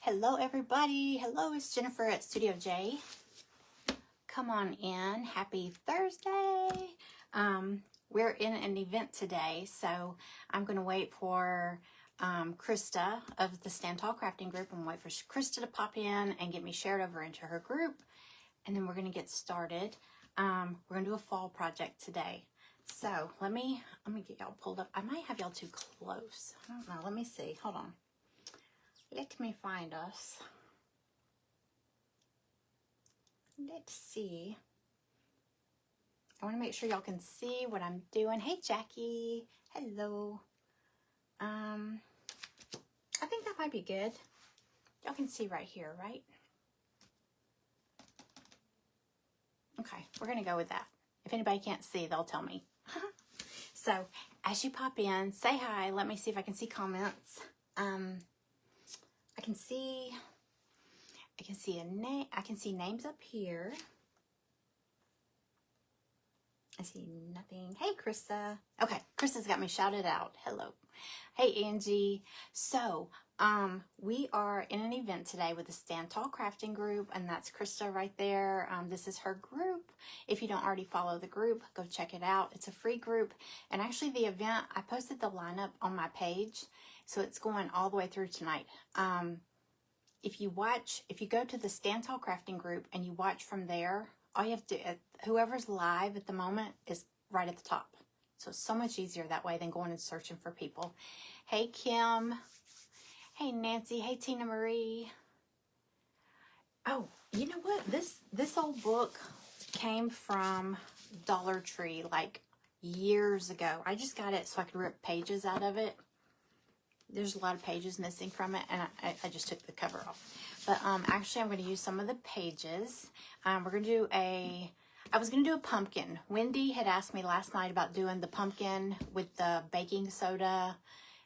Hello everybody. Hello, it's Jennifer at Studio J. Come on in. Happy Thursday. We're in an event today, so I'm going to wait for Krista of the Stand Tall Crafting group. I'm going to wait for Krista to pop in and get me shared over into her group, and then we're going to get started. We're going to do a fall project today. So let me get y'all pulled up. I might have y'all too close. I don't know. Let me see. Hold on. Let me find us. Let's see. I want to make sure y'all can see what I'm doing. Hey, Jackie. Hello. I think that might be good. Y'all can see right here, right? Okay, we're going to go with that. If anybody can't see, they'll tell me. So, as you pop in, say hi. Let me see if I can see comments. I can see a name. I can see names up here. I see nothing. Hey, Krista. Okay, Krista's got me shouted out. Hello. Hey, Angie. So, we are in an event today with the Stand Tall Crafting group, and that's Krista right there. This is her group. If you don't already follow the group, go check it out. It's a free group, and actually the event, I posted the lineup on my page, so it's going all the way through tonight. If you go to the Stand Tall Crafting group and you watch from there, all you have to do, whoever's live at the moment is right at the top. So it's so much easier that way than going and searching for people. Hey, Kim. Hey, Nancy. Hey, Tina Marie. Oh, you know what? This old book came from Dollar Tree like years ago. I just got it so I could rip pages out of it. There's a lot of pages missing from it, and I just took the cover off. But actually, I'm going to use some of the pages. I was going to do a pumpkin. Wendy had asked me last night about doing the pumpkin with the baking soda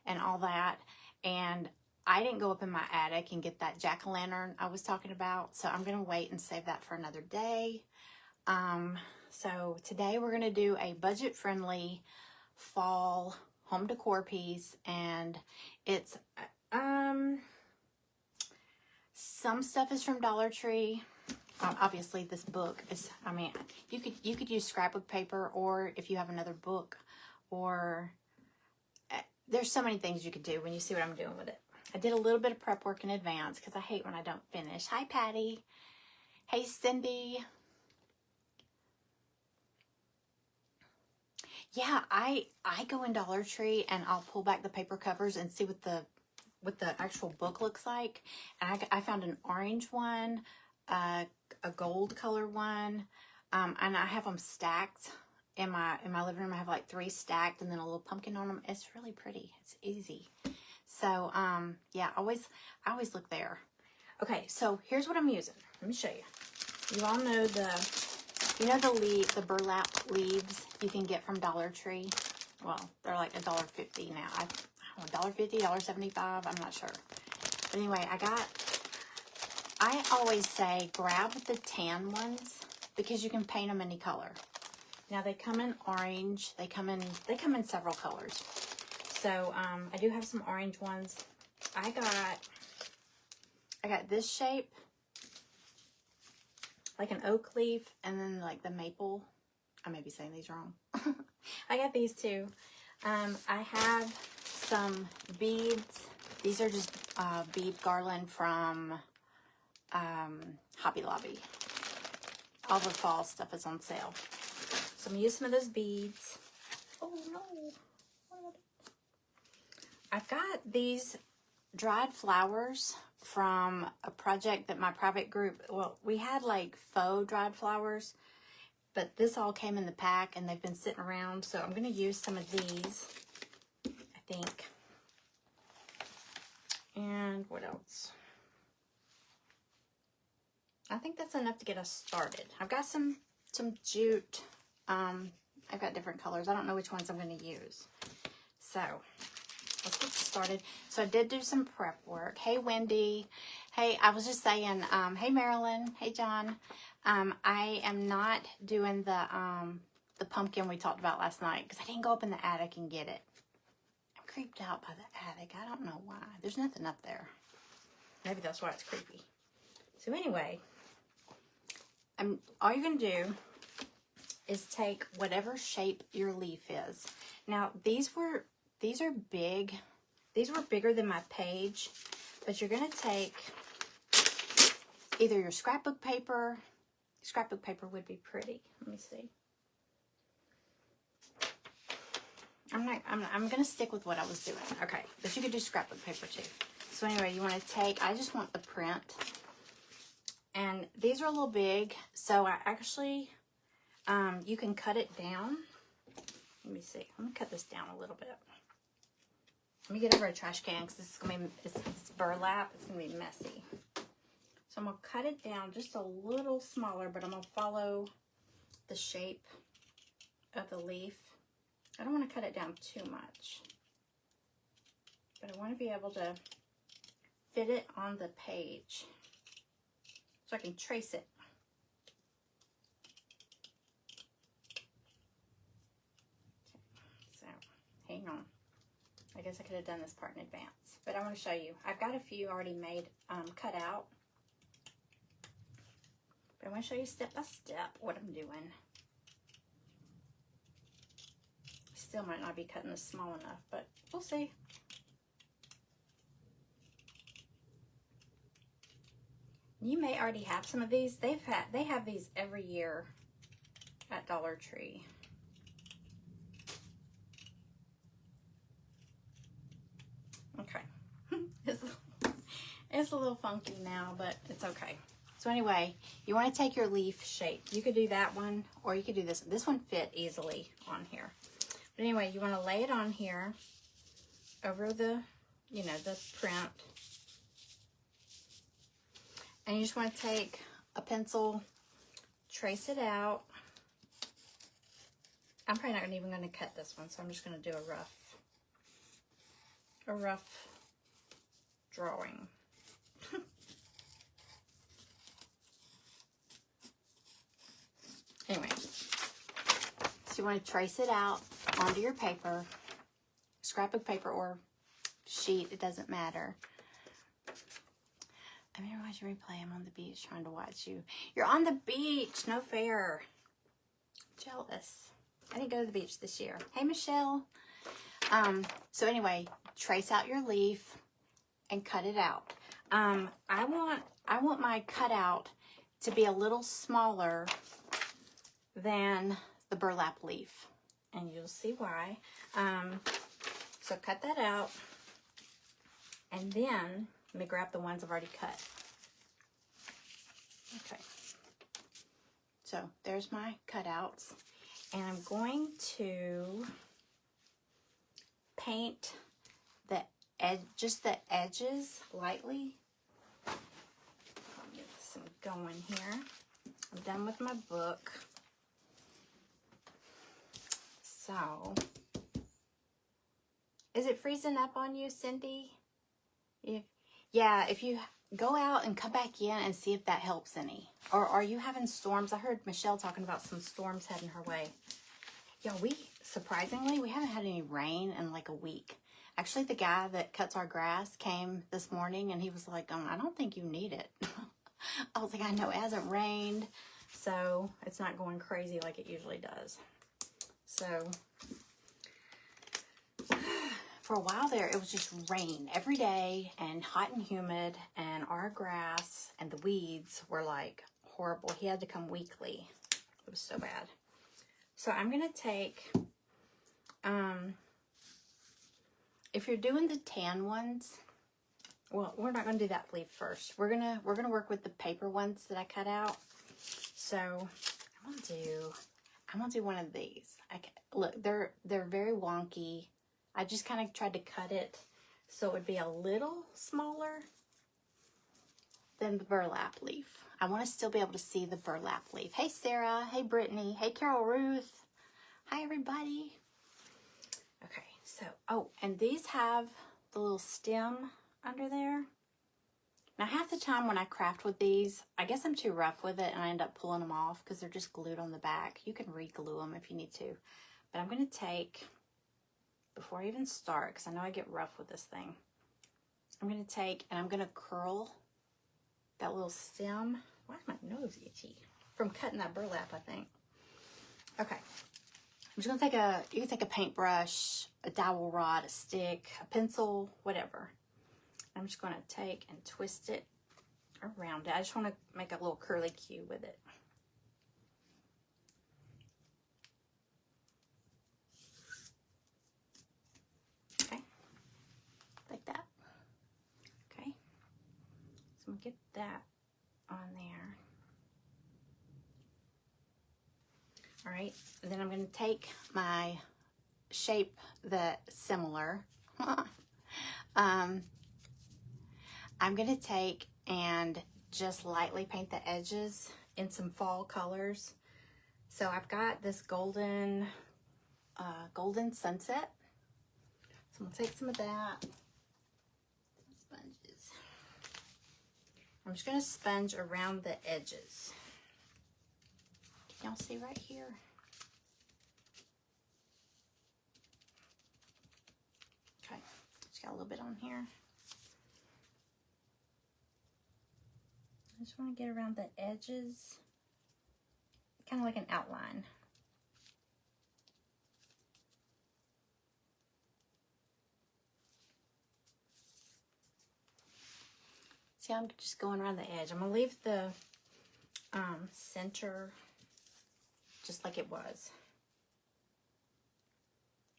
and all that. And I didn't go up in my attic and get that jack-o'-lantern I was talking about. So I'm going to wait and save that for another day. So today we're going to do a budget-friendly fall home decor piece, and it's some stuff is from Dollar Tree. Obviously this book is, I mean, you could use scrapbook paper, or if you have another book, or there's so many things you could do when you see what I'm doing with it. I did a little bit of prep work in advance because I hate when I don't finish. Hi, Patty. Hey, Cindy. Yeah, I go in Dollar Tree and I'll pull back the paper covers and see what the actual book looks like. And I found an orange one, a gold color one, and I have them stacked in my living room. I have like 3 stacked and then a little pumpkin on them. It's really pretty. It's easy. So yeah, I always look there. Okay, so here's what I'm using. Let me show you. You all know the burlap leaves you can get from Dollar Tree. Well, they're like $1.50 now. $1.50, $1.75, I'm not sure. But anyway, I always say grab the tan ones because you can paint them any color. Now they come in orange. They come in several colors. So I do have some orange ones. I got this shape, like an oak leaf, and then like the maple. I may be saying these wrong. I got these two. I have some beads. These are just bead garland from Hobby Lobby. All the fall stuff is on sale. So I'm using some of those beads. Oh no. I've got these dried flowers from a project that my private group, well, we had like faux dried flowers, but this all came in the pack and they've been sitting around. So I'm going to use some of these, I think. And what else? I think that's enough to get us started. I've got some jute. I've got different colors. I don't know which ones I'm going to use. So let's get started. So I did do some prep work. Hey, Wendy. Hey, I was just saying, hey, Marilyn. Hey, John. I am not doing the pumpkin we talked about last night because I didn't go up in the attic and get it. I'm creeped out by the attic. I don't know why. There's nothing up there. Maybe that's why it's creepy. So anyway, all you're going to do is take whatever shape your leaf is. Now, these are big. These were bigger than my page, but you're going to take either your scrapbook paper. Scrapbook paper would be pretty. Let me see. I'm going to stick with what I was doing. Okay, but you could do scrapbook paper too. So anyway, you want to take, I just want the print. And these are a little big, so I actually, you can cut it down. Let me see. I'm going to cut this down a little bit. Let me get over a trash can because this is going to be, it's burlap. It's going to be messy. So I'm going to cut it down just a little smaller, but I'm going to follow the shape of the leaf. I don't want to cut it down too much, but I want to be able to fit it on the page so I can trace it. So, hang on. I guess I could have done this part in advance, but I want to show you. I've got a few already made, cut out, but I want to show you step by step what I'm doing. Still might not be cutting this small enough, but we'll see. You may already have some of these. They have these every year at Dollar Tree. Okay. It's a little funky now, but it's okay. So anyway, you want to take your leaf shape. You could do that one, or you could do this. This one fit easily on here. But anyway, you want to lay it on here over the, you know, the print. And you just want to take a pencil, trace it out. I'm probably not even going to cut this one, so I'm just going to do a rough drawing. Anyway, so you want to trace it out onto your paper, scrapbook paper or sheet, it doesn't matter. I'm here watching replay. I'm on the beach trying to watch you. You're on the beach. No fair. Jealous. I didn't go to the beach this year. Hey, Michelle. So anyway, trace out your leaf and cut it out. I want my cutout to be a little smaller than the burlap leaf, and you'll see why. So cut that out, and then let me grab the ones I've already cut. Okay, so there's my cutouts, and I'm going to paint the just the edges lightly. I'll get some going here. I'm done with my book. So, is it freezing up on you, Cindy? If you go out and come back in and see if that helps any. Or are you having storms? I heard Michelle talking about some storms heading her way. Yeah, surprisingly, we haven't had any rain in like a week. Actually, the guy that cuts our grass came this morning and he was like, I don't think you need it. I was like, I know it hasn't rained, so it's not going crazy like it usually does. So, for a while there, it was just rain every day and hot and humid, and our grass and the weeds were like horrible. He had to come weekly. It was so bad. So I'm going to take, if you're doing the tan ones, well, we're not going to do that leaf first. We're going to work with the paper ones that I cut out. So I'm going to do one of these. Look, they're very wonky. I just kind of tried to cut it so it would be a little smaller than the burlap leaf. I want to still be able to see the burlap leaf. Hey, Sarah. Hey, Brittany. Hey, Carol Ruth. Hi, everybody. Okay, so, and these have the little stem under there. Now, half the time when I craft with these, I guess I'm too rough with it and I end up pulling them off because they're just glued on the back. You can re-glue them if you need to. But I'm going to take, before I even start, because I know I get rough with this thing, I'm going to take and I'm going to curl that little stem. Why is my nose itchy? From cutting that burlap, I think. Okay. I'm just going to take you can take a paintbrush, a dowel rod, a stick, a pencil, whatever. I'm just going to take and twist it around it. I just want to make a little curly Q with it. Okay. Like that. Okay. So I'm going to get that on there. All right, and then I'm going to take my shape that's similar. I'm going to take and just lightly paint the edges in some fall colors. So I've got this golden sunset. So I'm going to take some of that. Sponges. I'm just going to sponge around the edges. Y'all see right here? Okay, just got a little bit on here. I just want to get around the edges, kind of like an outline. See, I'm just going around the edge. I'm going to leave the center just like it was.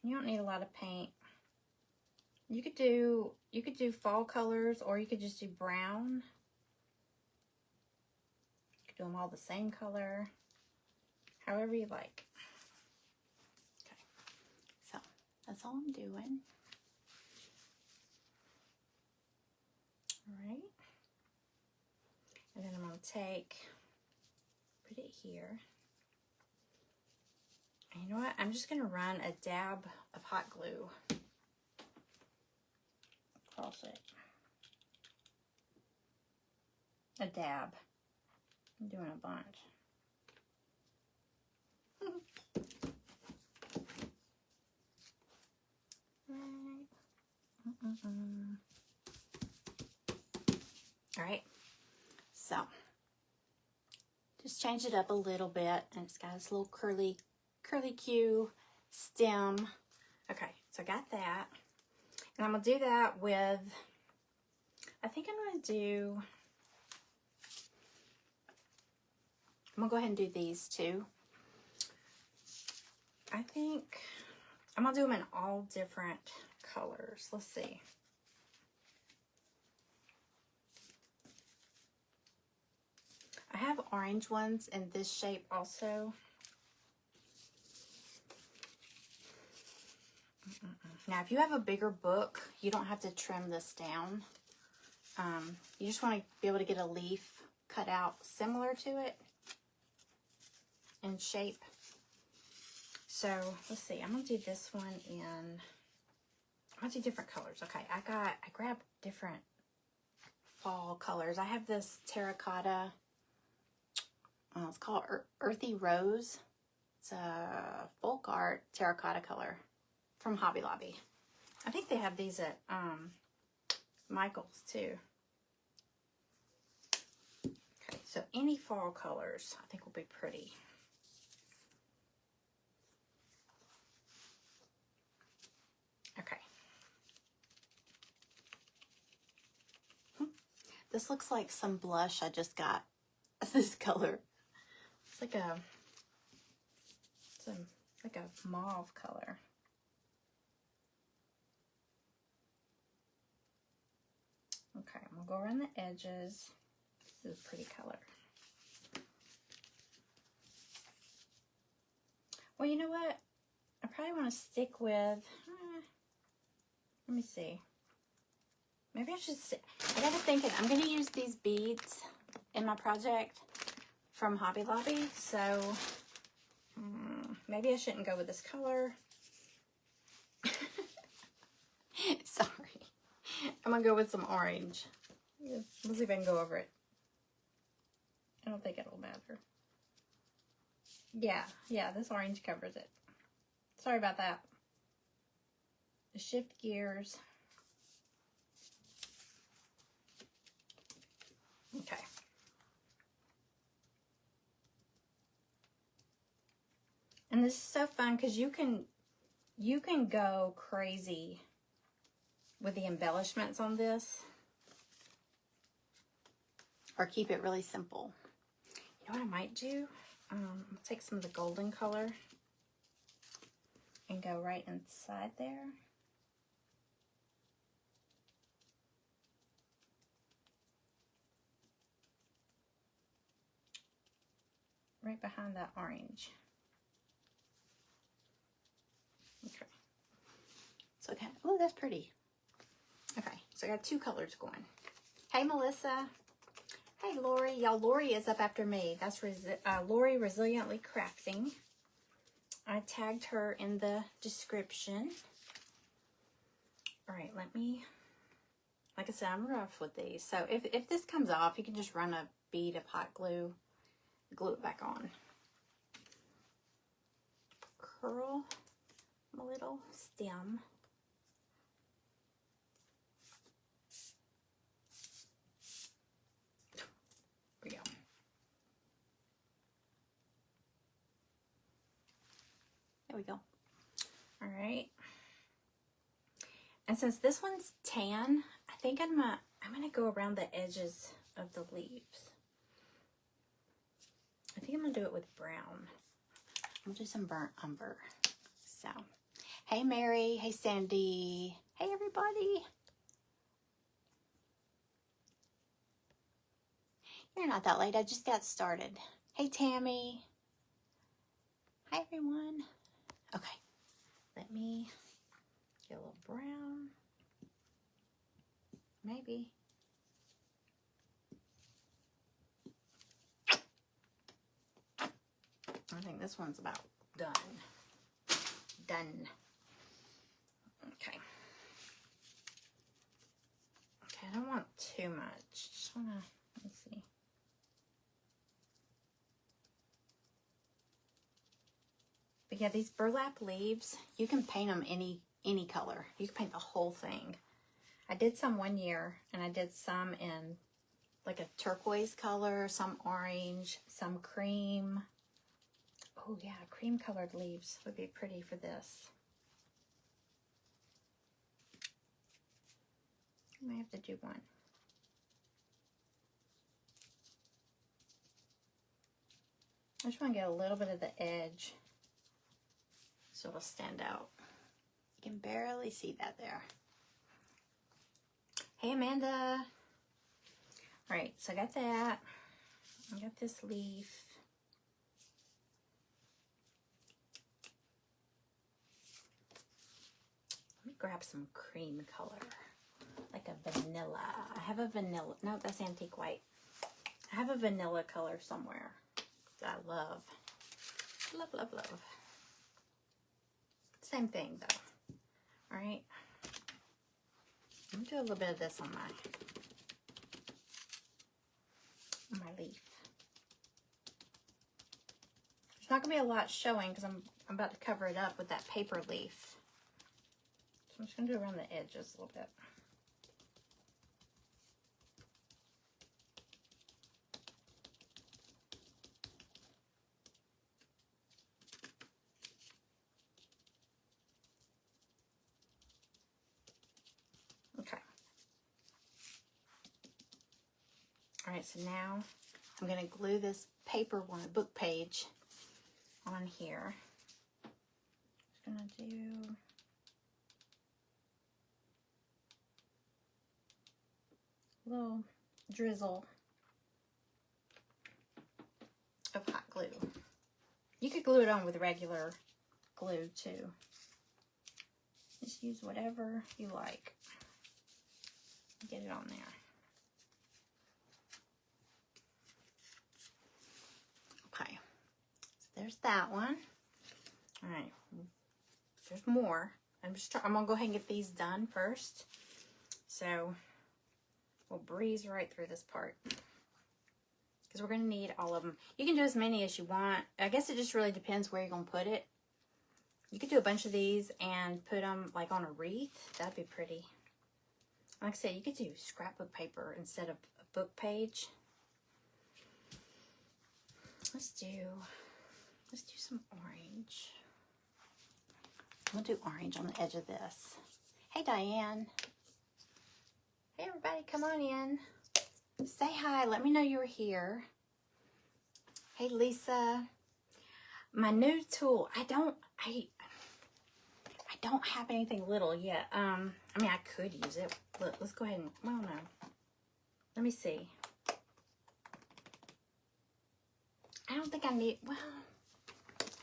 You don't need a lot of paint. You could do fall colors, or you could just do brown. You could do them all the same color, however you like. Okay, so that's all I'm doing. All right, and then I'm going to put it here. And you know what? I'm just going to run a dab of hot glue across it. A dab. I'm doing a bunch. All right. So, just change it up a little bit, and it's got this little curly Q stem. Okay, so I got that. And I'm going to do that with, I'm going to go ahead and do these two. I think I'm going to do them in all different colors. Let's see. I have orange ones in this shape also. Now, if you have a bigger book, you don't have to trim this down. You just want to be able to get a leaf cut out similar to it in shape. So, let's see. I'm going to do this one in, I'm going to do different colors. Okay, I grabbed different fall colors. I have this terracotta, it's called Earthy Rose. It's a folk art terracotta color from Hobby Lobby. I think they have these at Michael's too. Okay, so any fall colors I think will be pretty. Okay. This looks like some blush I just got. This color. It's like a mauve color. Okay, I'm gonna go around the edges. This is a pretty color. Well, you know what? I probably want to stick with, let me see. Maybe I should, I got to thinking, I'm going to use these beads in my project from Hobby Lobby, so maybe I shouldn't go with this color. Sorry. I'm going to go with some orange. Let's see if I can go over it. I don't think it'll matter. Yeah, this orange covers it. Sorry about that. Shift gears. And this is so fun because you can go crazy with the embellishments on this, or keep it really simple. You know what I might do? I'll take some of the golden color and go right inside there. Right behind that orange. Okay. So kind of, oh, that's pretty. Okay, so I got two colors going. Hey, Melissa. Hey, Laurie. Y'all, Laurie is up after me. That's Laurie Resiliently Crafting. I tagged her in the description. All right, let me, like I said, I'm rough with these. So if this comes off, you can just run a bead of hot glue, glue it back on. Curl my little stem. There we go. There we go. All right. And since this one's tan, I think I'm gonna go around the edges of the leaves. I think I'm gonna do it with brown. I'm gonna do some burnt umber. So, hey Mary, hey Sandy, hey everybody. You're not that late, I just got started. Hey Tammy. Hi everyone. Okay, let me get a little brown. Maybe. I think this one's about done. Done. Okay. Okay, I don't want too much. Just want to, let's see. But yeah, these burlap leaves, you can paint them any color. You can paint the whole thing. I did some one year, and I did some in like a turquoise color, some orange, some cream. Oh yeah, cream colored leaves would be pretty for this. I might have to do one. I just want to get a little bit of the edge so it'll stand out. You can barely see that there. Hey Amanda. All right, so I got that. I got this leaf. Let me grab some cream color, like a vanilla. I have a vanilla, no, that's antique white. I have a vanilla color somewhere that I love. Love, love, love. Same thing though. All right. I'm gonna do a little bit of this on my leaf. There's not gonna be a lot showing because I'm about to cover it up with that paper leaf. So I'm just gonna do around the edges a little bit. Okay. All right, so now I'm gonna glue this paper one, book page, on here. Just gonna do a little drizzle of hot glue. You could glue it on with regular glue too. Just use whatever you like. Get it on there. Okay, so there's that one. All right, there's more. I'm gonna go ahead and get these done first. So we'll breeze right through this part because we're gonna need all of them. You can do as many as you want. I guess it just really depends where you're gonna put it. You could do a bunch of these and put them like on a wreath. That'd be pretty. Like I said, you could do scrapbook paper instead of a book page. Let's do Let's do some orange. We'll do orange on the edge of this. Hey, Diane. Hey, everybody, come on in. Say hi. Let me know you're here. Hey, Lisa. My new tool. I don't have anything little yet. I mean, I could use it. Look, let's go ahead and, well, no. Let me see. I don't think I need, well,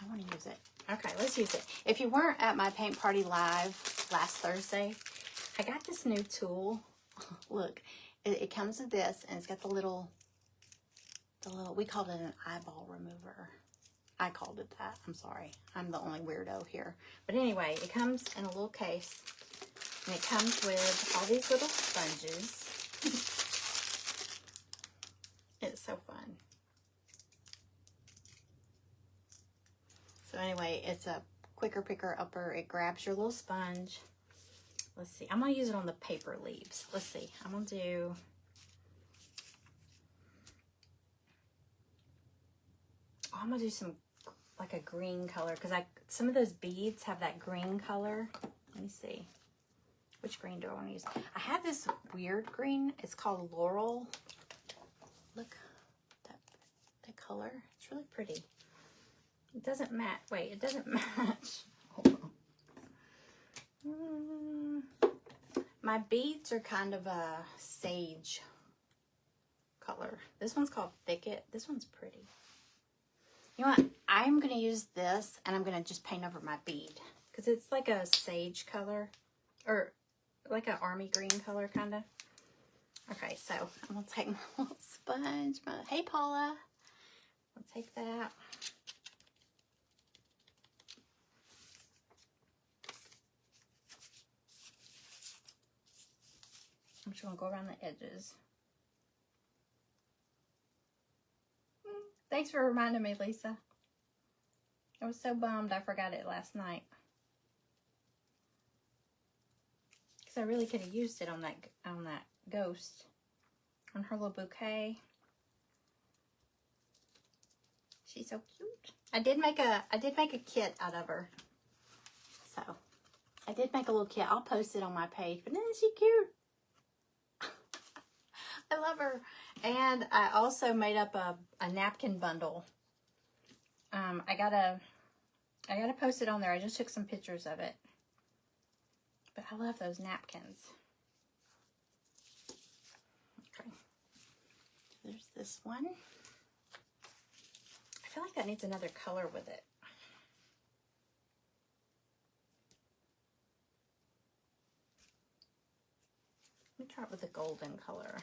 I want to use it. Okay, let's use it. If you weren't at my paint party live last Thursday, I got this new tool. Look, it comes with this, and it's got the little, we called it an eyeball remover. I called it that. I'm sorry. I'm the only weirdo here. But anyway, it comes in a little case, and it comes with all these little sponges. It's so fun. So anyway, it's a quicker picker upper. It grabs your little sponge. Let's see. I'm going to use it on the paper leaves. Let's see. I'm going to do some, like a green color, because some of those beads have that green color. Let me see. Which green do I want to use? I have this weird green. It's called Laurel. Look, that color. It's really pretty. It doesn't match. Wait, it doesn't match. Hold on. My beads are kind of a sage color. This one's called Thicket. This one's pretty. You know what? I'm going to use this, and I'm going to just paint over my bead, because it's like a sage color, or like an army green color, kind of. Okay, so I'm going to take my little sponge. Hey, Paula. I'll take that. I'm just going to go around the edges. Thanks for reminding me, Lisa. I was so bummed I forgot it last night. Because I really could have used it on that ghost. On her little bouquet. She's so cute. I did make a kit out of her. So I did make a little kit. I'll post it on my page. But isn't she cute? I love her. And I also made up a napkin bundle. I gotta post it on there. I just took some pictures of it. But I love those napkins. Okay. There's this one. I feel like that needs another color with it. Let me try it with a golden color.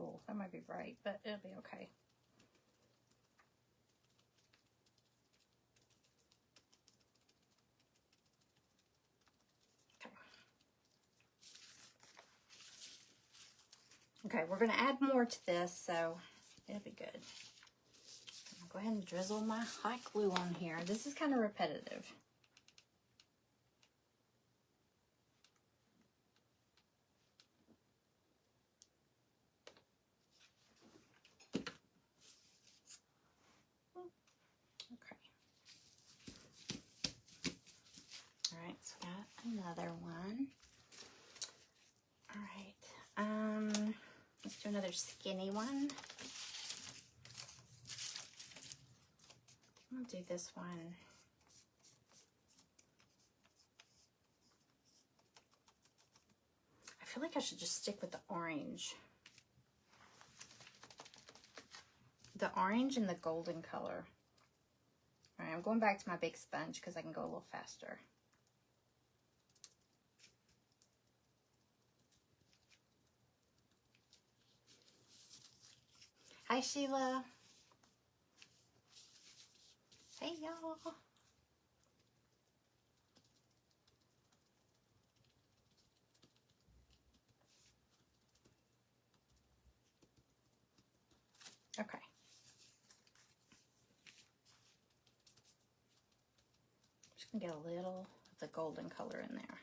Oh, that might be bright, but it'll be okay. Okay, we're going to add more to this, so it'll be good. I'll go ahead and drizzle my hot glue on here. This is kind of repetitive. Another one. All right. Let's do another skinny one. I'll do this one. I feel like I should just stick with the orange. The orange and the golden color. All right, I'm going back to my big sponge because I can go a little faster. Hi, Sheila. Hey, y'all. Okay. Just gonna get a little of the golden color in there.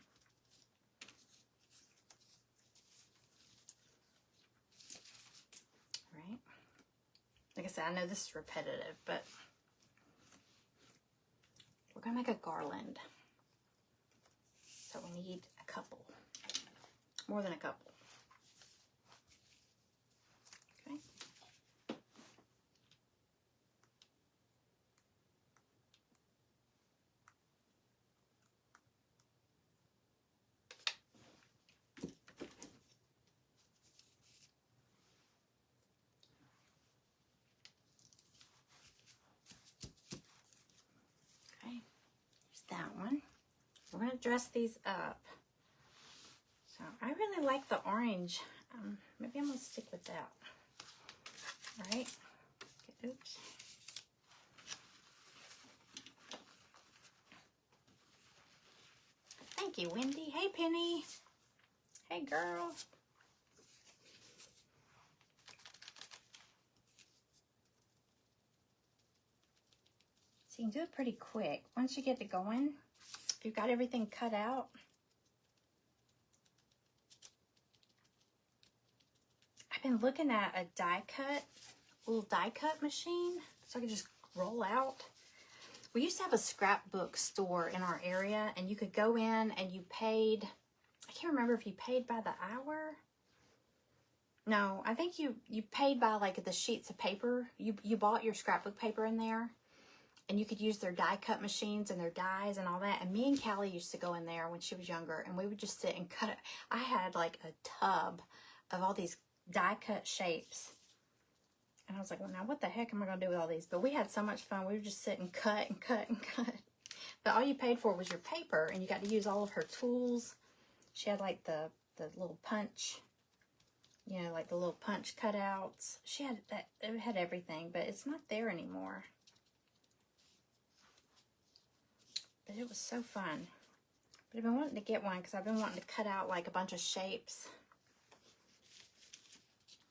Like I said, I know this is repetitive, but we're going to make a garland. So we need a couple, more than a couple. Okay. Okay, here's that one. We're going to dress these up. So I really like the orange. Maybe I'm going to stick with that. All right. Okay, oops. Thank you, Wendy. Hey, Penny. Hey, girl. So you can do it pretty quick. Once you get it going, if you've got everything cut out, I've been looking at a little die cut machine, so I can just roll out. We used to have a scrapbook store in our area, and you could go in and you paid, I can't remember if you paid by the hour. No, I think you paid by like the sheets of paper. You bought your scrapbook paper in there, and you could use their die cut machines and their dies and all that. And me and Callie used to go in there when she was younger, and we would just sit and cut it. I had like a tub of all these die cut shapes. And I was like, well, now what the heck am I going to do with all these? But we had so much fun. We would just sit and cut and cut and cut. But all you paid for was your paper, and you got to use all of her tools. She had like the little punch, you know, like the little punch cutouts. She had that, it had everything, but it's not there anymore. But it was so fun. But I've been wanting to get one because I've been wanting to cut out like a bunch of shapes.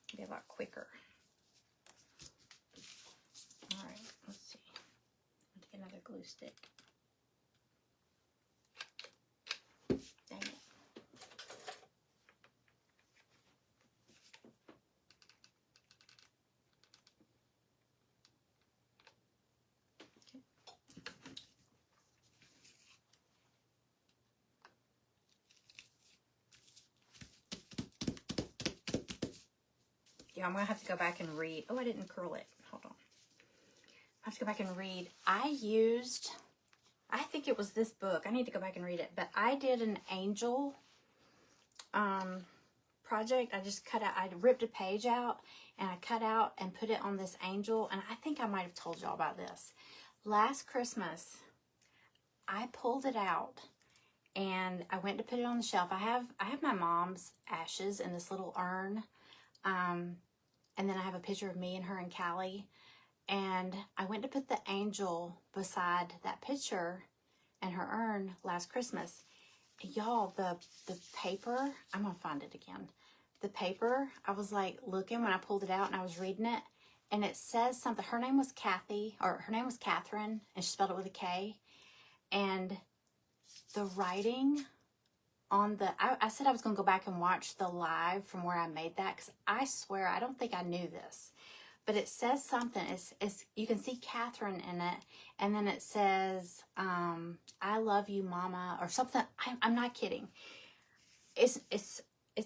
It'd be a lot quicker. All right, let's see. Let's get another glue stick. Dang it. Yeah, I'm going to have to go back and read. Oh, I didn't curl it. Hold on. I have to go back and read. I think it was this book. I need to go back and read it. But I did an angel project. I just cut out, I ripped a page out, and I cut out and put it on this angel. And I think I might have told y'all about this. Last Christmas, I pulled it out, and I went to put it on the shelf. I have my mom's ashes in this little urn. And then I have a picture of me and her and Callie. And I went to put the angel beside that picture and her urn last Christmas. Y'all, the paper, I'm going to find it again. The paper, I was like looking when I pulled it out and I was reading it. And it says something. Her name was Kathy, or her name was Catherine, and she spelled it with a K. And the writing on the, I said I was going to go back and watch the live from where I made that, because I swear I don't think I knew this, but it says something. It's you can see Catherine in it, and then it says I love you, Mama, or something. I'm not kidding. It's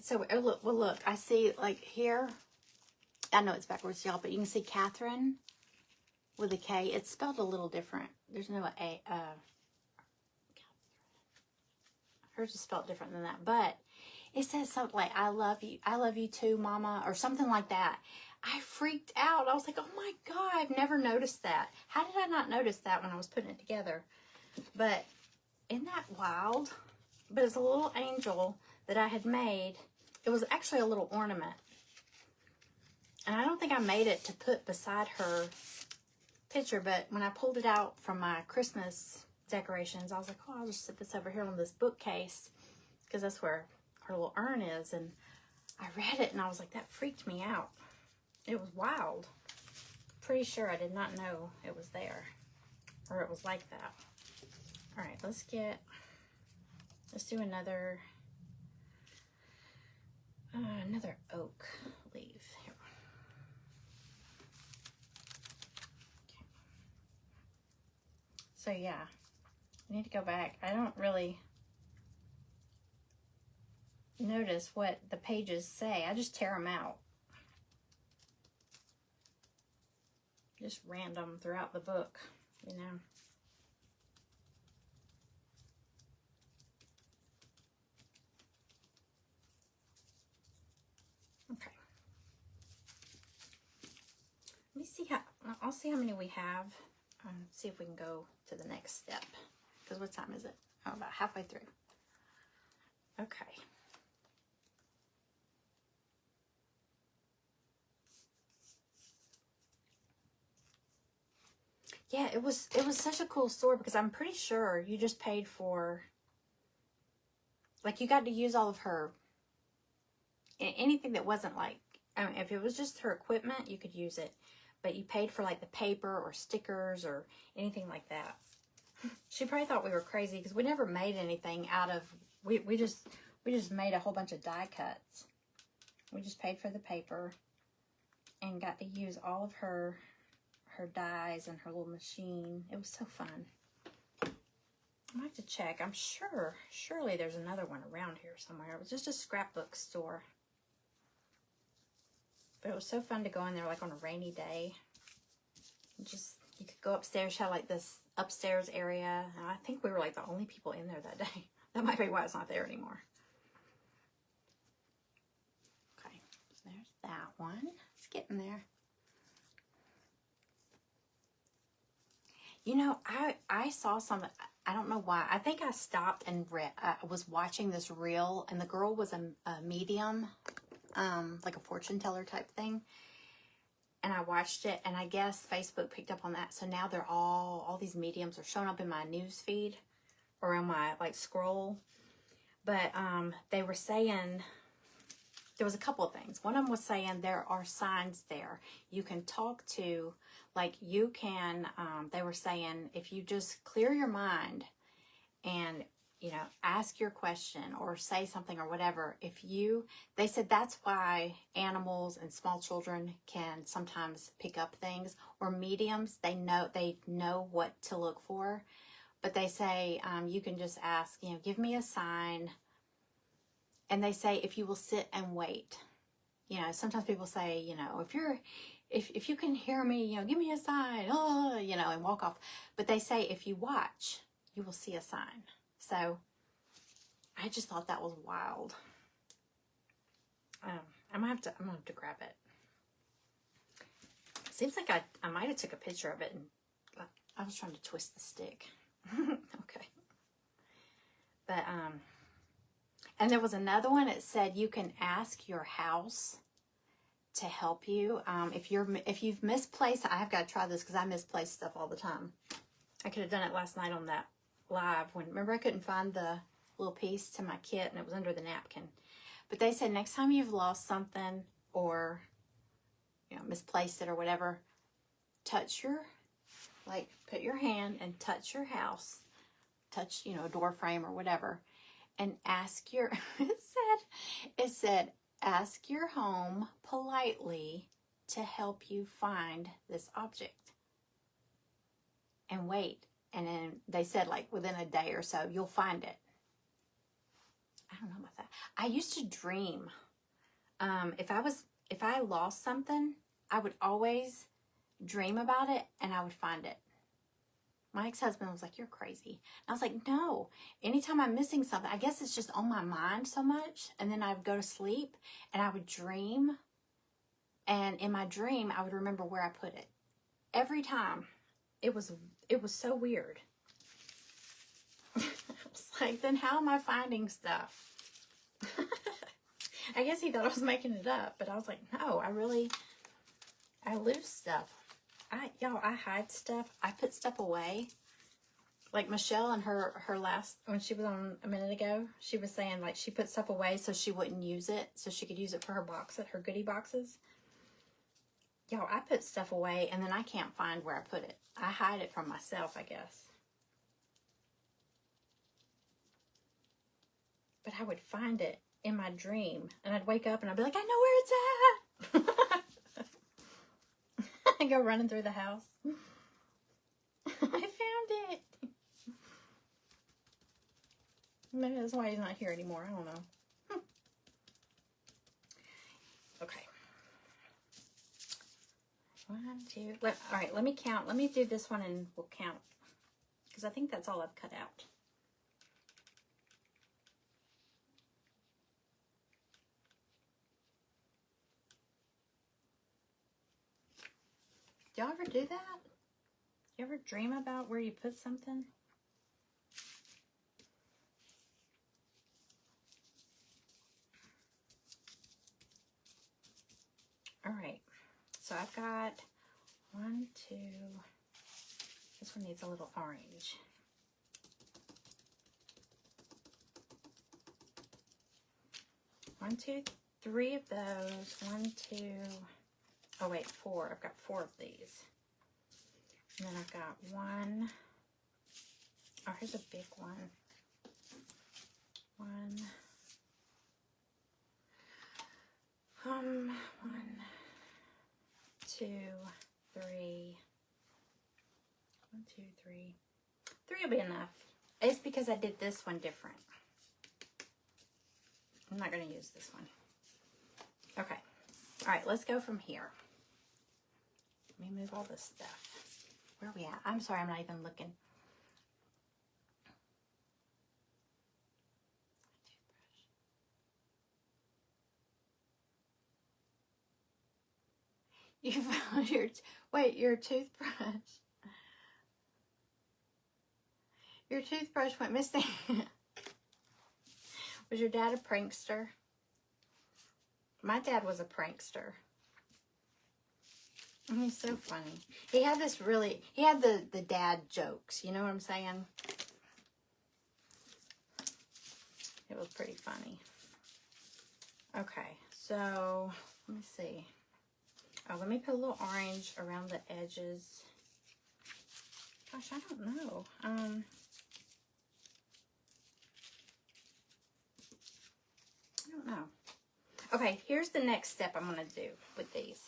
so, oh, look, I see like here, I know it's backwards, y'all, but you can see Catherine with a K. It's spelled a little different. There's no A. Hers is spelled different than that, but it says something like I love you too, Mama, or something like that. I freaked out. I was like, oh my God, I've never noticed that. How did I not notice that when I was putting it together? But isn't that wild? But it's a little angel that I had made. It was actually a little ornament, and I don't think I made it to put beside her picture, but when I pulled it out from my Christmas decorations, I was like, oh, I'll just sit this over here on this bookcase, because that's where her little urn is. And I read it and I was like, that freaked me out. It was wild. Pretty sure I did not know it was there, or it was like that. All right, let's do another oak leaf here. So yeah, I need to go back. I don't really notice what the pages say. I just tear them out. Just random throughout the book, you know. Okay. Let me see how, I'll see how many we have. See if we can go to the next step. Because what time is it? Oh, about halfway through. Okay. Yeah, it was such a cool store because I'm pretty sure you just paid for, like, you got to use all of her, anything that wasn't like, I mean, if it was just her equipment, you could use it, but you paid for like the paper or stickers or anything like that. She probably thought we were crazy because we never made anything out of, we just made a whole bunch of die cuts. We just paid for the paper and got to use all of her dies and her little machine. It was so fun. I have to check. I'm surely there's another one around here somewhere. It was just a scrapbook store. But it was so fun to go in there like on a rainy day. You could go upstairs, had like this upstairs area. And I think we were like the only people in there that day. That might be why it's not there anymore. Okay, so there's that one. It's getting there. You know, I saw something, I don't know why. I think I stopped and I was watching this reel, and the girl was a medium, like a fortune teller type thing. And I watched it, and I guess Facebook picked up on that. So now they're all these mediums are showing up in my news feed or on my like scroll. But they were saying, there was a couple of things. One of them was saying there are signs there you can talk to. Like you can, they were saying, if you just clear your mind and, you know, ask your question or say something or whatever, they said that's why animals and small children can sometimes pick up things, or mediums, they know what to look for. But they say, you can just ask, you know, give me a sign. And they say, if you will sit and wait, you know, sometimes people say, you know, if you can hear me, you know, give me a sign, you know, and walk off. But they say, if you watch, you will see a sign. So I just thought that was wild. I'm gonna have to grab it. Seems like I might have took a picture of it, and I was trying to twist the stick. Okay. But, and there was another one that said you can ask your house to help you. If you've misplaced, I have got to try this because I misplace stuff all the time. I could have done it last night on that live when, remember I couldn't find the little piece to my kit and it was under the napkin. But they said next time you've lost something or, you know, misplaced it or whatever, put your hand and touch your house, touch, you know, a door frame or whatever, and ask your, it said, ask your home politely to help you find this object. And wait. And then they said like within a day or so, you'll find it. I don't know about that. I used to dream. If I lost something, I would always dream about it and I would find it. My ex-husband was like, you're crazy. And I was like, no. Anytime I'm missing something, I guess it's just on my mind so much. And then I would go to sleep and I would dream. And in my dream, I would remember where I put it. Every time. It was so weird. I was like, then how am I finding stuff? I guess he thought I was making it up. But I was like, no, I lose stuff. I hide stuff. I put stuff away. Like Michelle and her last, when she was on a minute ago, she was saying like she put stuff away so she wouldn't use it, so she could use it for her goodie boxes. Y'all, I put stuff away and then I can't find where I put it. I hide it from myself, I guess. But I would find it in my dream and I'd wake up and I'd be like, I know where it's at. I go running through the house. I found it. Maybe that's why he's not here anymore. I don't know. Okay. 1, 2. All right, let me count. Let me do this one and we'll count. Because I think that's all I've cut out. Do y'all ever do that? You ever dream about where you put something? All right, so I've got 1, 2. This one needs a little orange. One, 2, 3 of those. 1, 2. Oh wait, 4. I've got 4 of these. And then I've got 1. Oh, here's a big one. 1. 1, 2, 3. 1, 2, 3. 3 will be enough. It's because I did this one different. I'm not going to use this one. Okay. All right, let's go from here. Let me move all this stuff. Where are we at? I'm sorry, I'm not even looking. You found your, your toothbrush. Your toothbrush went missing. Was your dad a prankster? My dad was a prankster. He's so funny. He had this really, he had the dad jokes, you know what I'm saying? It was pretty funny. Okay, so let me see. Oh, let me put a little orange around the edges. Gosh, I don't know. I don't know. Okay, here's the next step I'm going to do with these.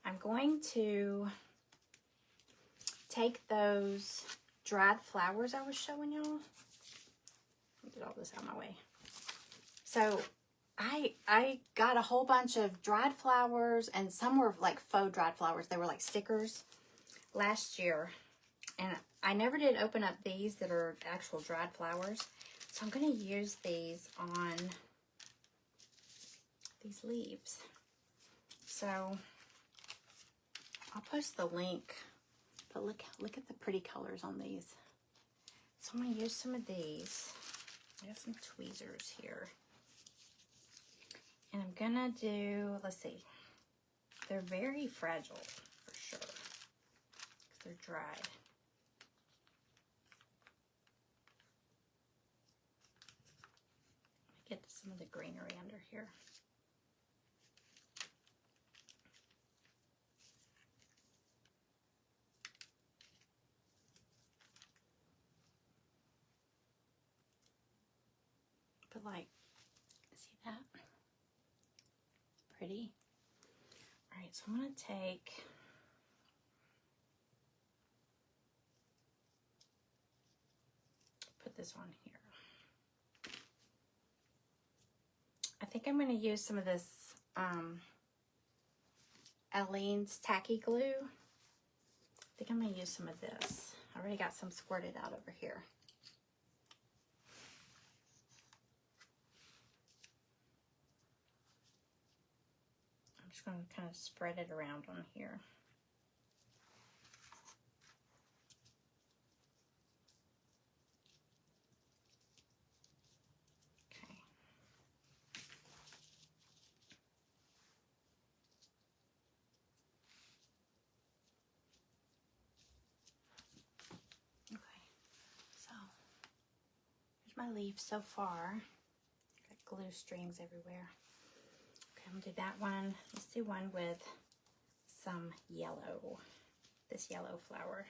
I'm going to take those dried flowers I was showing y'all. Let me get all this out of my way. So I got a whole bunch of dried flowers, and some were like faux dried flowers. They were like stickers last year. And I never did open up these that are actual dried flowers. So I'm going to use these on these leaves. So I'll post the link. But look at the pretty colors on these. So I'm going to use some of these. I got some tweezers here. And I'm going to do, let's see. They're very fragile for sure. Because they're dried. Get to some of the greenery under here. But like, see that? Pretty. All right, so I'm going to put this on here. I think I'm going to use some of this Aleene's tacky glue. I think I'm going to use some of this. I already got some squirted out over here. I'm just going to kind of spread it around on here. My leaf so far. Got glue strings everywhere. Okay, I'm gonna do that one. Let's do one with some yellow. This yellow flower.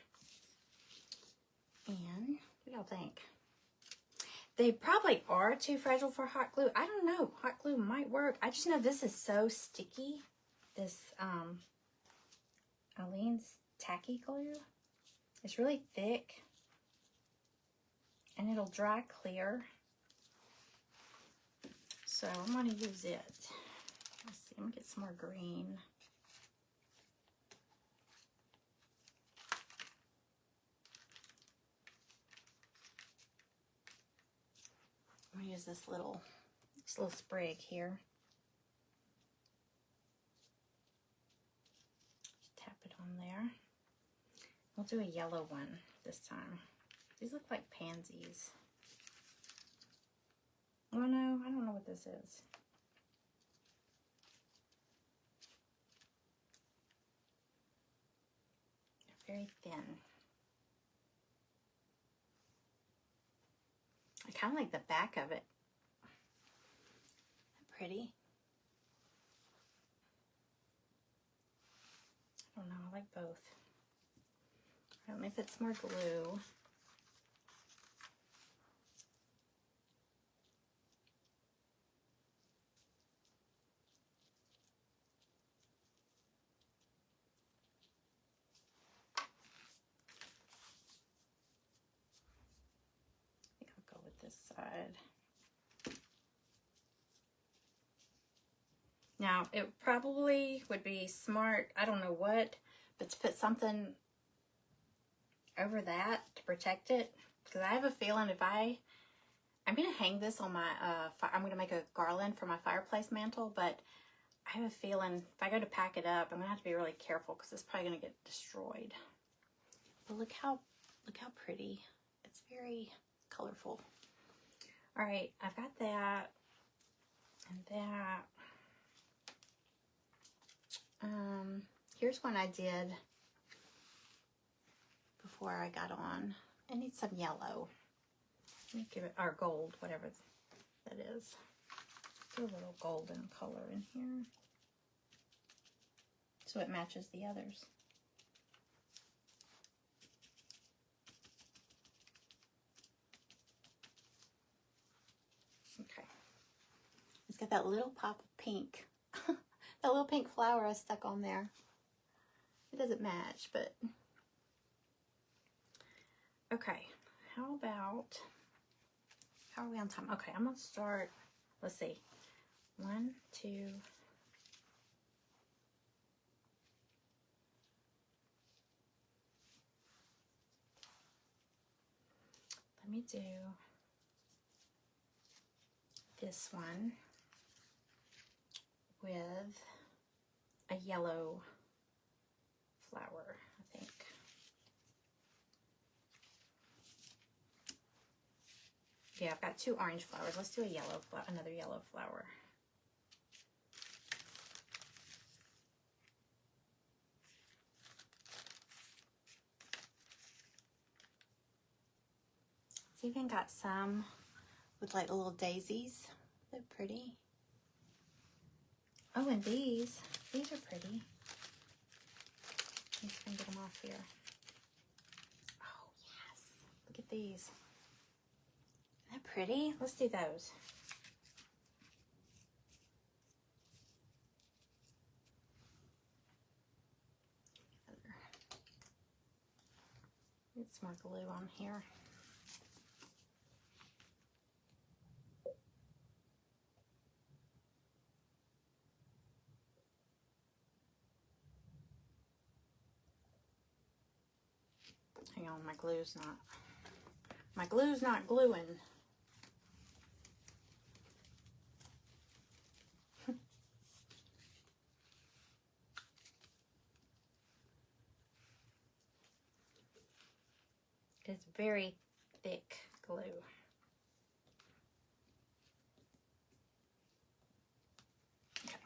And what do y'all think? They probably are too fragile for hot glue. I don't know. Hot glue might work. I just know this is so sticky. This Aleene's tacky glue. It's really thick. And it'll dry clear. So I'm going to use it. Let's see, I'm going to get some more green. I'm going to use this little sprig here. Just tap it on there. We'll do a yellow one this time. These look like pansies. Oh no, I don't know what this is. They're very thin. I kind of like the back of it. Pretty. I don't know, I like both. I don't know if it's more glue. I think I'll go with this side. Now, it probably would be smart, I don't know what, but to put something over that to protect it. Because I have a feeling if I'm going to hang this on my, I'm going to make a garland for my fireplace mantle, but I have a feeling if I go to pack it up, I'm going to have to be really careful because it's probably going to get destroyed. But look how pretty. It's very colorful. All right, I've got that and that. Here's one I did before I got on. I need some yellow. Let me give it, or gold, whatever that is. Do a little golden color in here so it matches the others. Okay. It's got that little pop of pink. That little pink flower I stuck on there. It doesn't match, but okay. How are we on time? Okay, I'm gonna start, let's see. 1, 2. Let me do this one with a yellow flower, I think. Yeah, I've got 2 orange flowers. Let's do a yellow flower, another yellow flower. It's even got some with like little daisies. They're pretty. Oh, and these are pretty. I'm just gonna get them off here. Oh, yes. Look at these. Isn't that pretty? Let's do those. Get some more glue on here. Hang on, my glue's not gluing. It's very thick glue. Okay.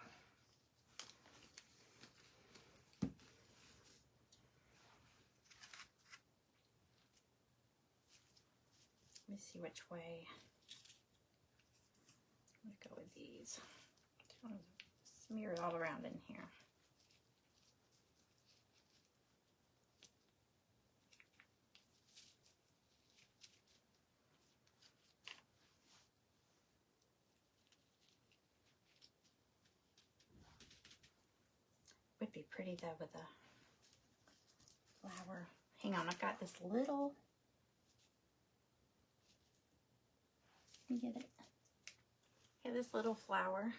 Let me see which way. I'm gonna go with these. Just want to smear it all around in here. Would be pretty though with a flower. Hang on, I've got this little. Let me get it. Got at this little flower.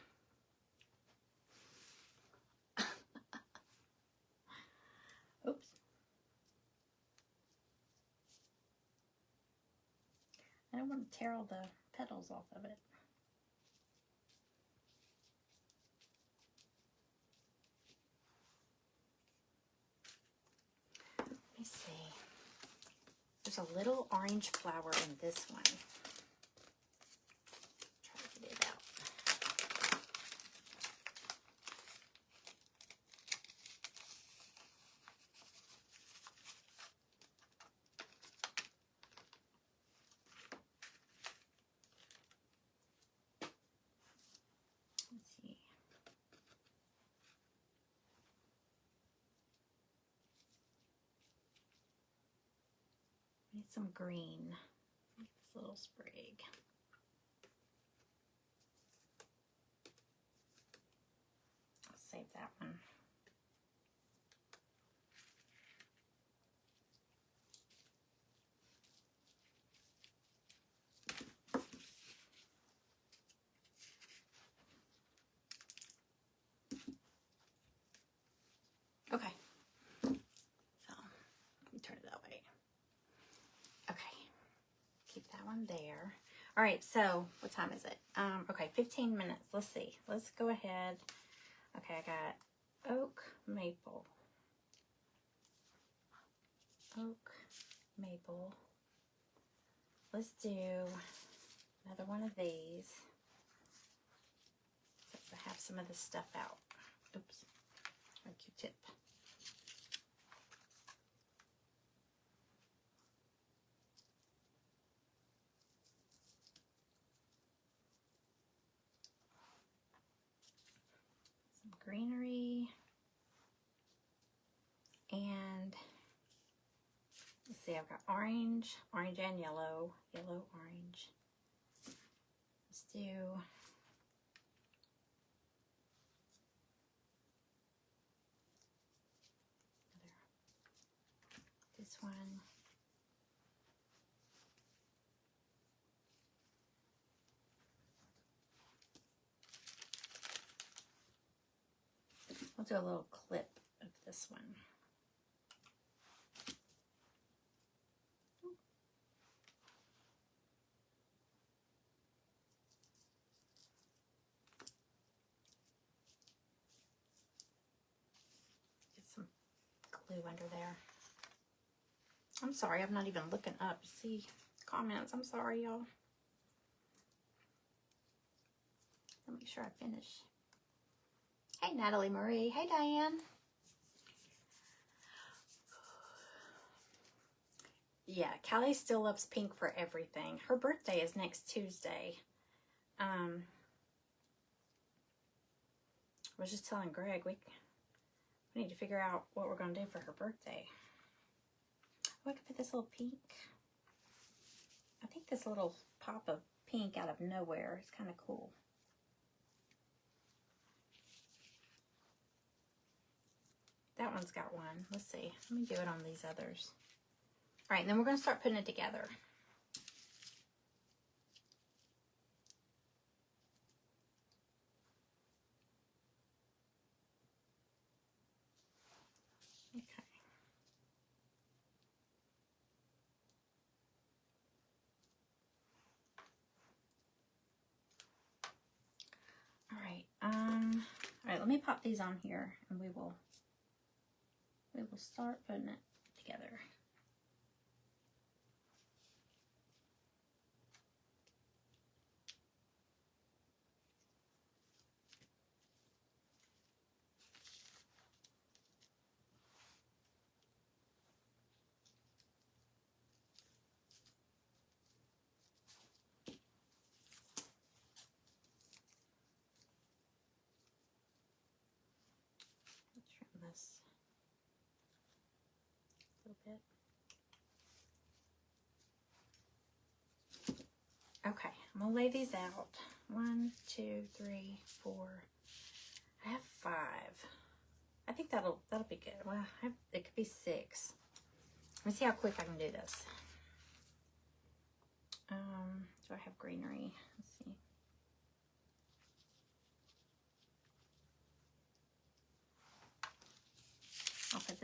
Oops. I don't want to tear all the petals off of it. Let me see. There's a little orange flower in this one. Try to get it out. Let's see. Need some green. This little sprig. I'll save that one. Okay. So, let me turn it that way. Okay. Keep that one there. All right, so what time is it? Okay, 15 minutes. Let's see. Let's go ahead. Okay, I got oak, maple. Oak, maple. Let's do another one of these. Since I have some of this stuff out. Oops. A Q-tip. Some greenery. And let's see, I've got orange, orange and yellow, yellow, orange. Let's do this one. I'll do a little clip of this one. Get some glue under there. I'm sorry, I'm not even looking up to see comments. I'm sorry, y'all. Let me make sure I finish. Hey, Natalie Marie. Hey, Diane. Yeah, Callie still loves pink for everything. Her birthday is next Tuesday. I was just telling Greg, we need to figure out what we're going to do for her birthday. Oh, I could put this little pink. I think this little pop of pink out of nowhere is kind of cool. That one's got one. Let's see. Let me do it on these others. All right, and then we're going to start putting it together. Okay. All right, let me pop these on here and we will start putting it together. Trim this a little bit. Okay, I'm gonna lay these out. 1, 2, 3, 4. I have 5. I think that'll be good. Well, it could be 6. Let me see how quick I can do this. Do I have greenery? Let's see.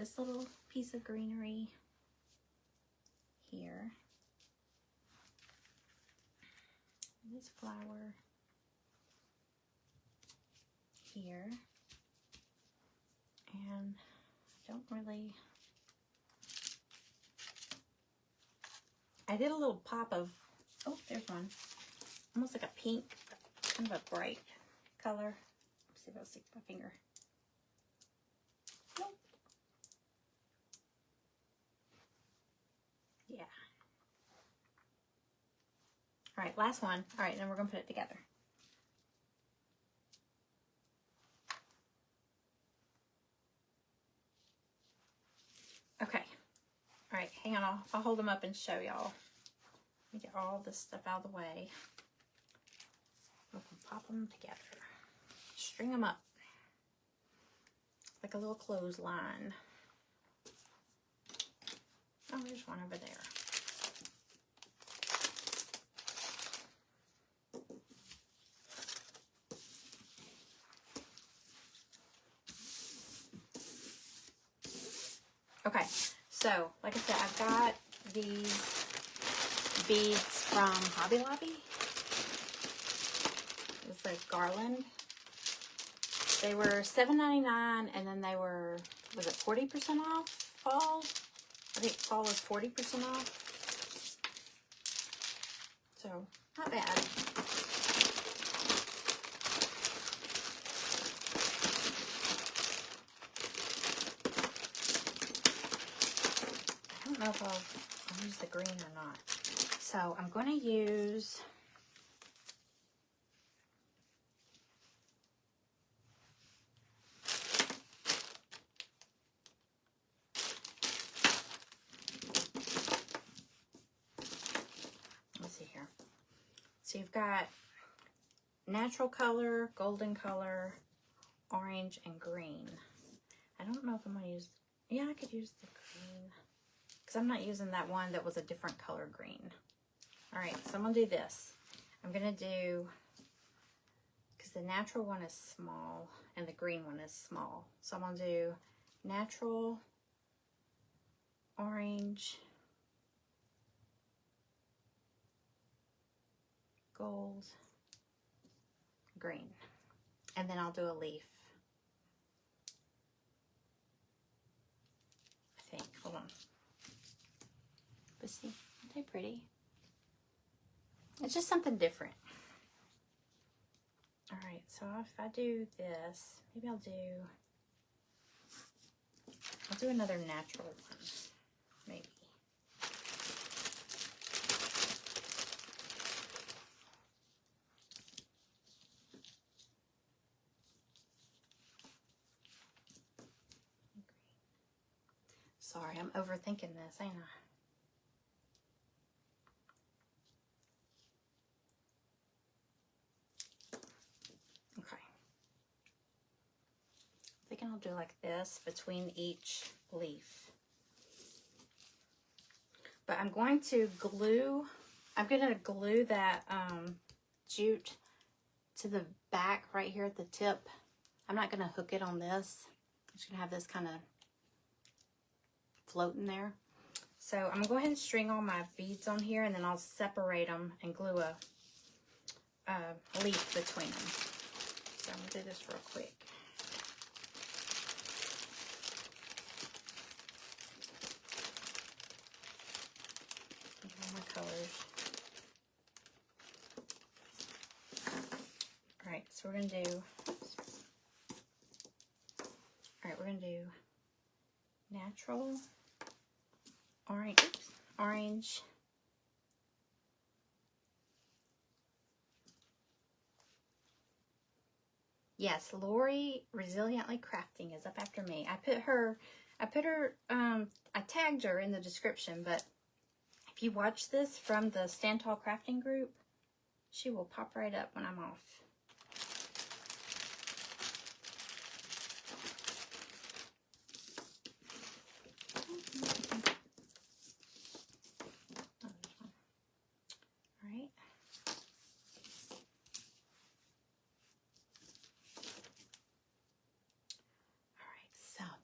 this little piece of greenery here. This flower here. And I don't really... I did a little pop of... Oh, there's one. Almost like a pink, kind of a bright color. Let's see if I'll stick my finger. Nope. Yeah. All right, last one. All right, then we're gonna put it together. Okay. All right, hang on. I'll hold them up and show y'all. Let me get all this stuff out of the way. We can pop them together. String them up like a little clothesline. Oh, there's one over there. Okay, so like I said, I've got these beads from Hobby Lobby. It's a garland. They were $7.99, and then they were, was it 40% off fall? I think fall was 40% off. So, not bad. I don't know if I'll use the green or not. So, I'm going to use... So you've got natural color, golden color, orange, and green. I don't know if I'm going to use... Yeah, I could use the green. Because I'm not using that one that was a different color green. Alright, so I'm going to do this. I'm going to do... Because the natural one is small and the green one is small. So I'm going to do natural, orange, gold, green, and then I'll do a leaf. I think. Hold on. But see, aren't they pretty? It's just something different. All right, so if I do this, maybe I'll do another natural one, maybe. Sorry, I'm overthinking this, ain't I? Okay. I'm thinking I'll do like this between each leaf. But I'm going to glue that jute to the back right here at the tip. I'm not going to hook it on this. I'm just going to have this kind of floating there. So I'm going to go ahead and string all my beads on here, and then I'll separate them and glue a leaf between them. So I'm going to do this real quick. All my colors. Alright, so we're going to do... Alright, we're going to do natural... orange, yes, Laurie Resiliently Crafting is up after me. I tagged her in the description, but if you watch this from the Stand Tall Crafting group, she will pop right up when I'm off.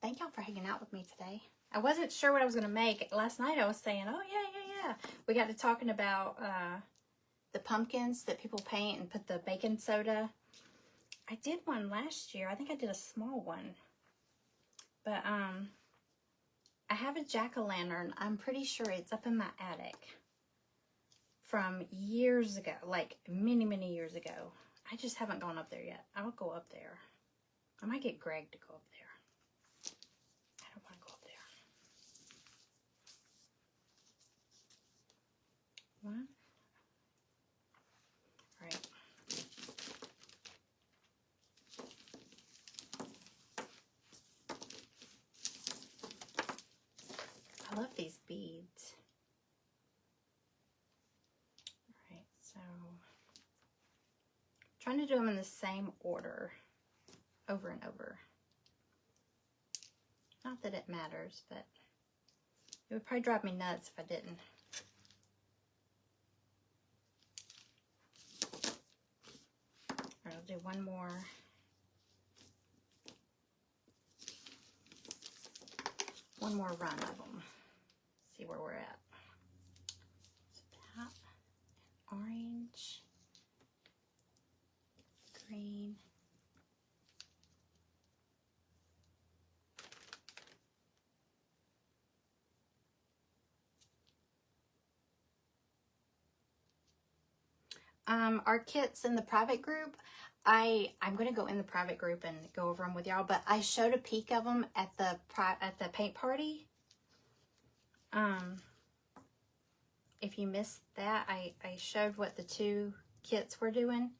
thank y'all for hanging out with me today. I wasn't sure what I was going to make. Last night I was saying, oh, yeah. We got to talking about the pumpkins that people paint and put the baking soda. I did one last year. I think I did a small one. But I have a jack-o'-lantern. I'm pretty sure it's up in my attic from years ago, like many, many years ago. I just haven't gone up there yet. I'll go up there. I might get Greg to go up there. I don't want to go up there. One. All right. I love these beads. All right, so trying to do them in the same order over and over. Not that it matters, but it would probably drive me nuts if I didn't. All right, I'll do one more. One more run of them. See where we're at. So that, orange, green. Our kits in the private group, I'm going to go in the private group and go over them with y'all, but I showed a peek of them at the paint party. If you missed that, I showed what the 2 kits were doing.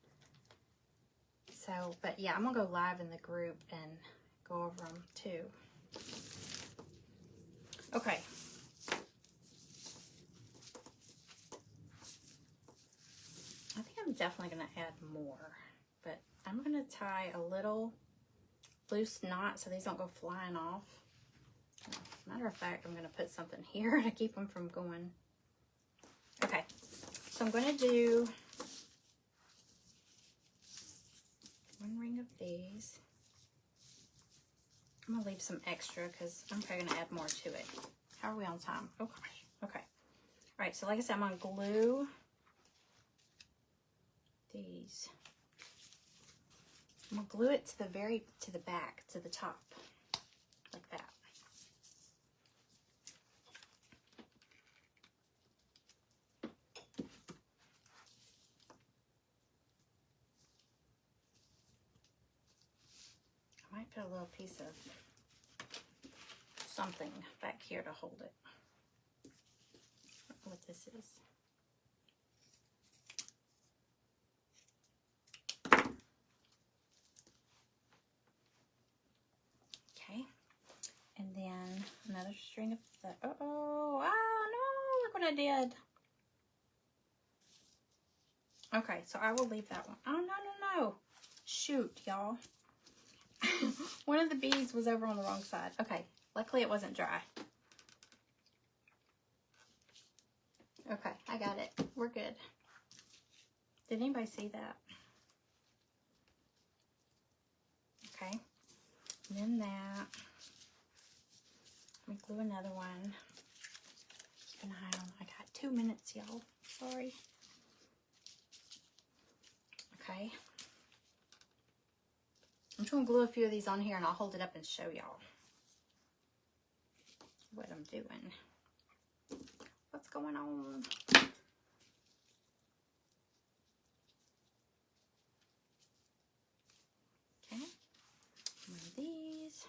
So, but yeah, I'm going to go live in the group and go over them too. Okay. I think I'm definitely going to add more, but I'm going to tie a little loose knot so these don't go flying off. Matter of fact, I'm going to put something here to keep them from going. Okay, so I'm going to do 1 ring of these. I'm going to leave some extra because I'm probably going to add more to it. How are we on time? Oh gosh, okay. All right, so like I said, I'm going to glue these. I'm going to glue it to the back, to the top, like that. I might put a little piece of something back here to hold it. I don't know what this is. Okay, and then another string of the, oh no, look what I did. Okay, so I will leave that one. Oh, no. Shoot, y'all. One of the beads was over on the wrong side. Okay, luckily it wasn't dry. Okay, I got it. We're good. Did anybody see that? Okay, and then that. Let me glue another one. Keep an eye on. I got 2 minutes, y'all. Sorry. Okay. I'm just going to glue a few of these on here and I'll hold it up and show y'all what I'm doing. What's going on? Okay. One of these.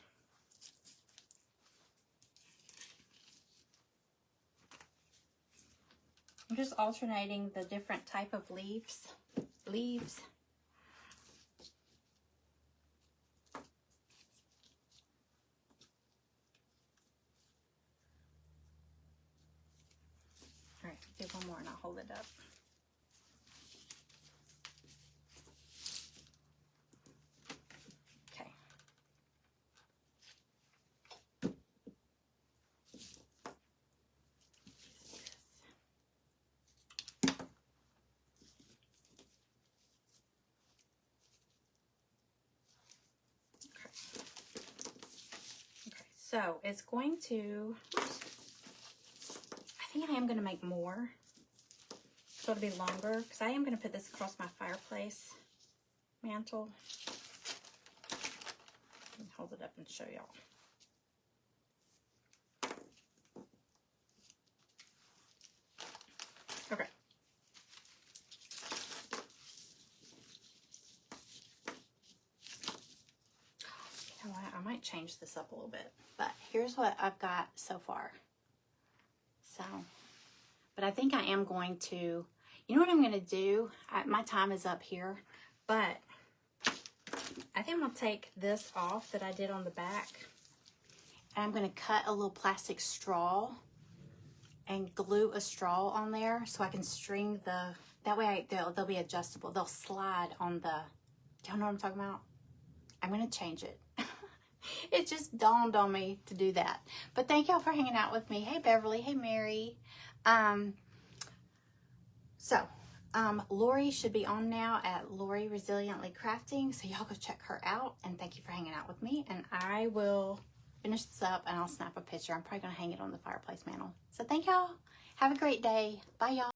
I'm just alternating the different type of leaves. All right, do one more and I'll hold it up. Okay. Okay, So it's going to, I think I am going to make more. So it'll be longer because I am going to put this across my fireplace mantle. Let me hold it up and show y'all. Okay. You know what? I might change this up a little bit. But here's what I've got so far. So, but I think I am going to, you know what I'm going to do? My time is up here. But I think I'm going to take this off that I did on the back. And I'm going to cut a little plastic straw and glue a straw on there so I can string the, that way they'll be adjustable. They'll slide on the, do y'all know what I'm talking about? I'm going to change it. It just dawned on me to do that. But thank y'all for hanging out with me. Hey, Beverly. Hey, Mary. Laurie should be on now at Laurie Resiliently Crafting. So y'all go check her out. And thank you for hanging out with me. And I will finish this up and I'll snap a picture. I'm probably going to hang it on the fireplace mantle. So thank y'all. Have a great day. Bye, y'all.